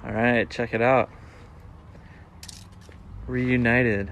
All right, check it out. Reunited,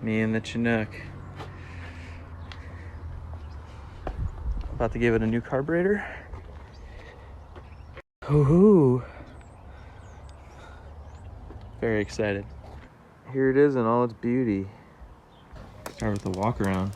me and the Chinook. About to give it a new carburetor. Woohoo! Very excited. Here it is in all its beauty. Start with the walk around.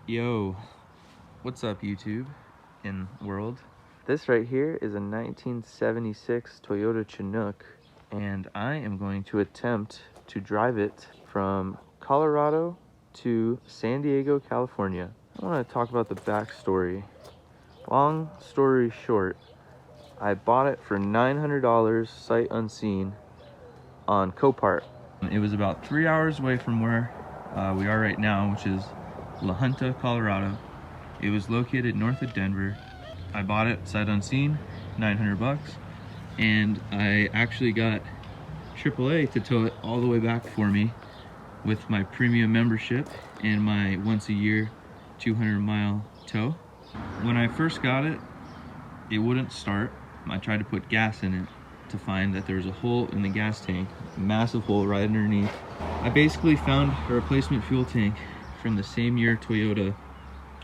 Yo, what's up YouTube and world? This right here is a 1976 Toyota Chinook, and I am going to attempt to drive it from Colorado to San Diego, California. I want to talk about the backstory. Long story short, I bought it for $900 sight unseen on Copart. It was about 3 hours away from where we are right now, which is Junta, Colorado. It was located north of Denver. I bought it sight unseen, 900 bucks, and I actually got AAA to tow it all the way back for me with my premium membership and my once a year 200-mile tow. When I first got it, it wouldn't start. I tried to put gas in it to find that there was a hole in the gas tank, a massive hole right underneath. I basically found a replacement fuel tank from the same year Toyota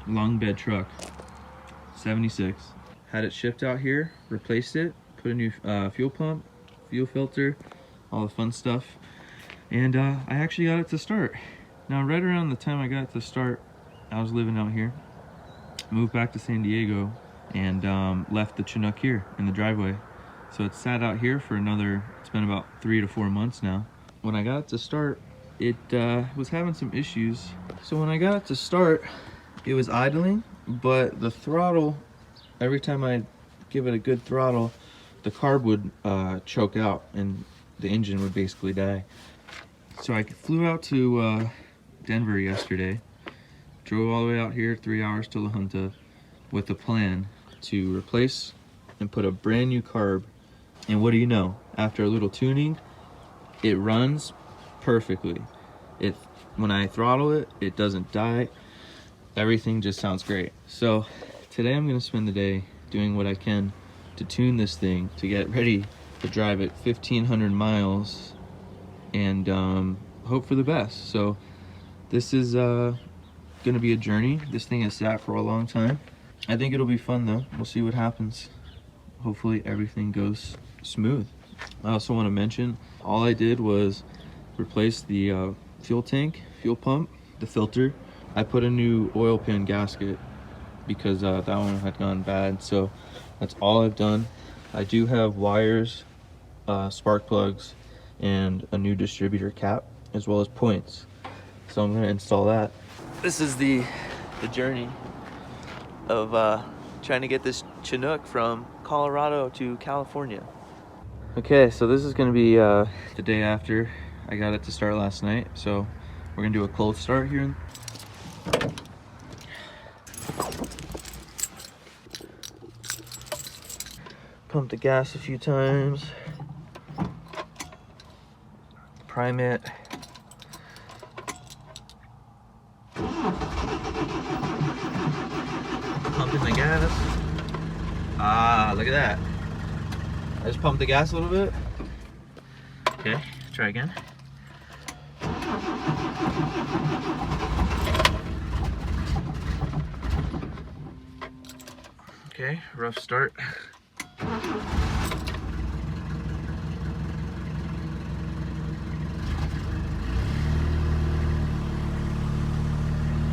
long bed truck, 76. Had it shipped out here, replaced it, put a new fuel pump, fuel filter, all the fun stuff, and I actually got it to start. Now right around the time I got it to start, I was living out here, moved back to San Diego, and left the Chinook here in the driveway. So it sat out here for another, it's been about 3 to 4 months now. When I got it to start, it was having some issues. So when I got it to start, it was idling, but the throttle, every time I give it a good throttle, the carb would choke out and the engine would basically die. So I flew out to Denver yesterday, drove all the way out here, 3 hours to La Junta, with a plan to replace and put a brand new carb. And what do you know? After a little tuning, it runs perfectly. When I throttle it, it doesn't die. Everything just sounds great. So today I'm gonna spend the day doing what I can to tune this thing to get ready to drive it 1,500 miles and hope for the best. So this is gonna be a journey. This thing has sat for a long time. I think it'll be fun though. We'll see what happens. Hopefully everything goes smooth. I also want to mention, all I did was replace the fuel tank, fuel pump, the filter. I put a new oil pan gasket because that one had gone bad, so that's all I've done. I do have wires, spark plugs, and a new distributor cap, as well as points. So I'm gonna install that. This is the journey of trying to get this Chinook from Colorado to California. Okay, so this is gonna be the day after I got it to start last night. So we're gonna do a cold start here. Pump the gas a few times. Prime it. Pumping the gas. Ah, look at that. I just pumped the gas a little bit. Okay, try again. Okay, rough start.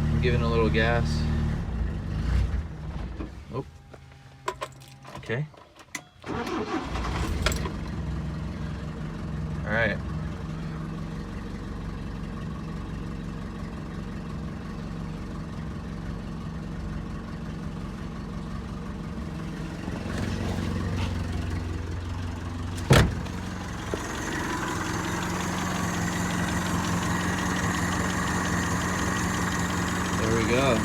I'm giving a little gas. Oh, okay. All right. There we go.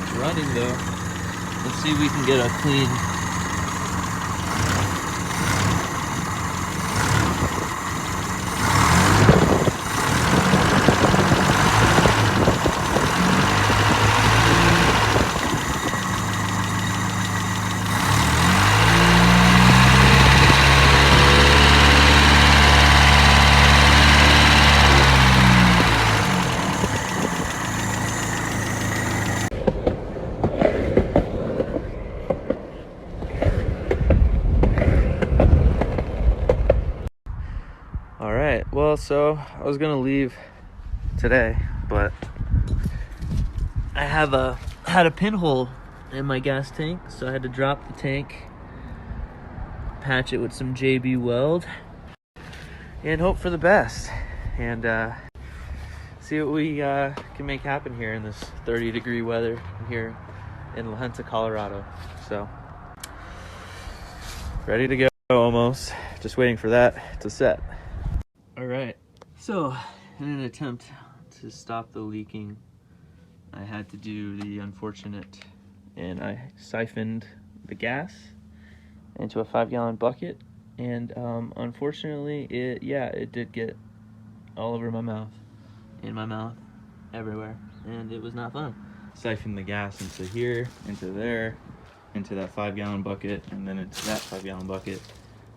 It's running though. Let's see if we can get a clean. All right, well, so I was gonna leave today, but I had a pinhole in my gas tank, so I had to drop the tank, patch it with some JB weld, and hope for the best, and see what we can make happen here in this 30-degree weather here in Junta, Colorado. So ready to go almost, just waiting for that to set. All right, so in an attempt to stop the leaking, I had to do the unfortunate, and I siphoned the gas into a 5-gallon bucket, and unfortunately it did get all over my mouth, in my mouth, everywhere, and it was not fun. Siphoned the gas into here, into there, into that 5-gallon bucket, and then into that 5-gallon bucket.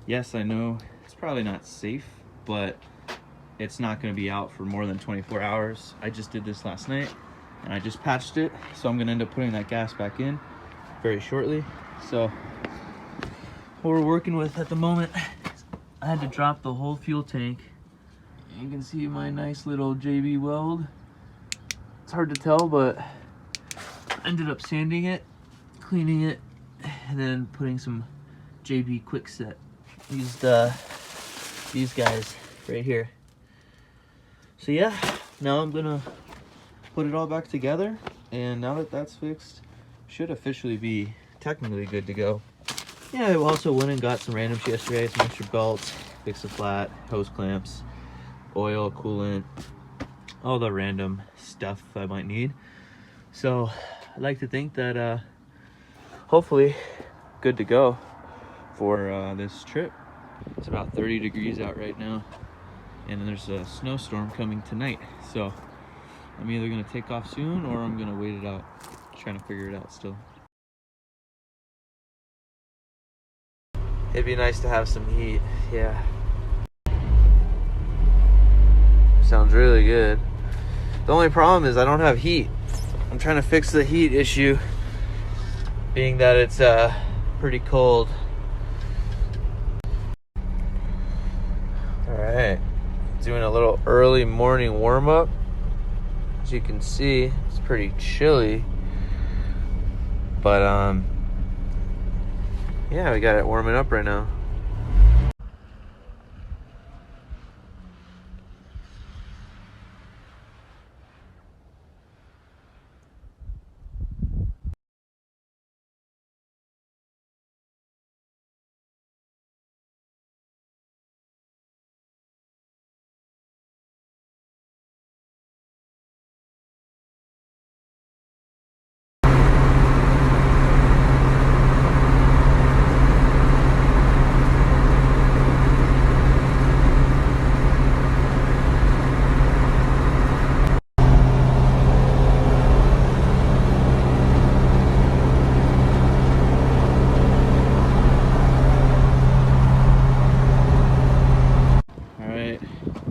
Yes, I know it's probably not safe, but it's not going to be out for more than 24 hours. I just did this last night, and I just patched it, so I'm going to end up putting that gas back in very shortly. So what we're working with at the moment, I had to drop the whole fuel tank. You can see my nice little JB weld. It's hard to tell, but I ended up sanding it, cleaning it, and then putting some JB quick set. Used these guys right here. So yeah, now I'm gonna put it all back together, and now that that's fixed, should officially be technically good to go. Yeah, I also went and got some random shit yesterday, some extra belts, fixed the flat, hose clamps, oil, coolant, all the random stuff I might need. So I'd like to think that hopefully good to go for this trip. It's about 30 degrees out right now, and there's a snowstorm coming tonight, so I'm either gonna take off soon or I'm gonna wait it out. Trying to figure it out still. It'd be nice to have some heat, yeah. Sounds really good. The only problem is I don't have heat. I'm trying to fix the heat issue, being that it's pretty cold. All right, doing a little early morning warm-up. As you can see, it's pretty chilly, but yeah, we got it warming up right now.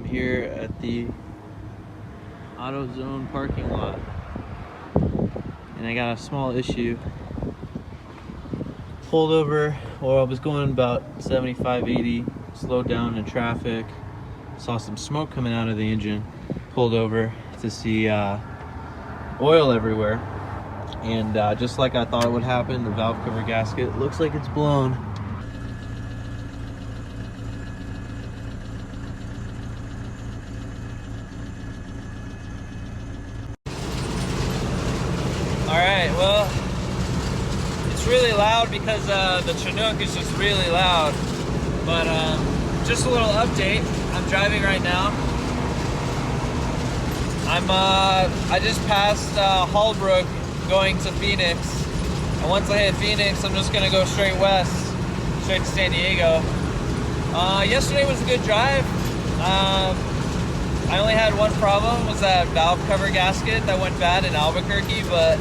Here at the AutoZone parking lot, and I got a small issue. Pulled over, or I was going about 75, 80, slowed down in traffic, saw some smoke coming out of the engine, pulled over to see oil everywhere, and just like I thought it would happen, the valve cover gasket looks like it's blown. Alright, well, it's really loud because the Chinook is just really loud. But just a little update. I'm driving right now. I just passed Hallbrook going to Phoenix. once I hit Phoenix, I'm just gonna go straight west, straight to San Diego. Yesterday was a good drive. I only had one problem, was that valve cover gasket that went bad in Albuquerque, but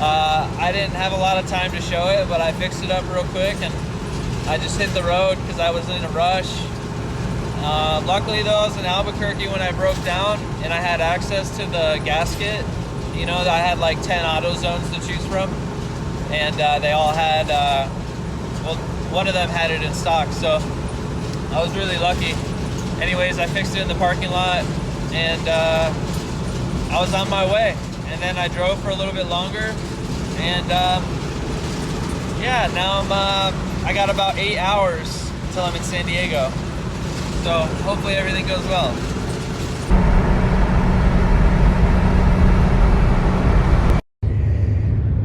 I didn't have a lot of time to show it, but I fixed it up real quick and I just hit the road because I was in a rush. Luckily though, I was in Albuquerque when I broke down and I had access to the gasket. You know, I had like 10 auto zones to choose from, and they all had, well, one of them had it in stock, so I was really lucky. Anyways, I fixed it in the parking lot, and I was on my way. And then I drove for a little bit longer, and yeah, now I got about 8 hours until I'm in San Diego. So hopefully everything goes well.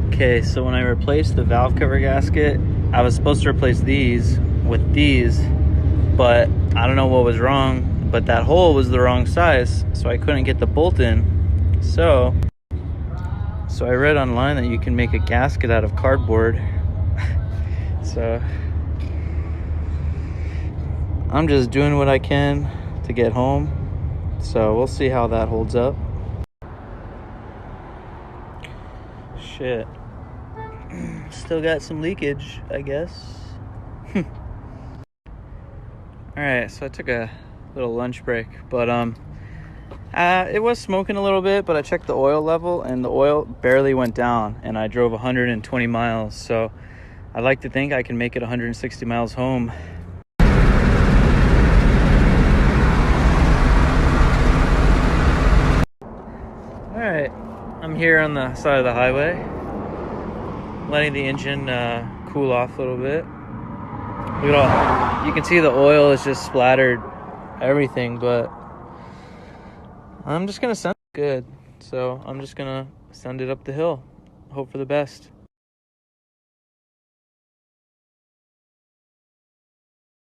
Okay, so when I replaced the valve cover gasket, I was supposed to replace these with these, but I don't know what was wrong, but that hole was the wrong size, so I couldn't get the bolt in. So I read online that you can make a gasket out of cardboard. So I'm just doing what I can to get home. So we'll see how that holds up. Shit. Still got some leakage, I guess. Alright, so I took a little lunch break, but it was smoking a little bit, but I checked the oil level and the oil barely went down, and I drove 120 miles, so I like to think I can make it 160 miles home. Alright, I'm here on the side of the highway, letting the engine cool off a little bit. Look at all, you can see the oil is just splattered everything, but I'm just gonna send it good. So I'm just gonna send it up the hill. Hope for the best.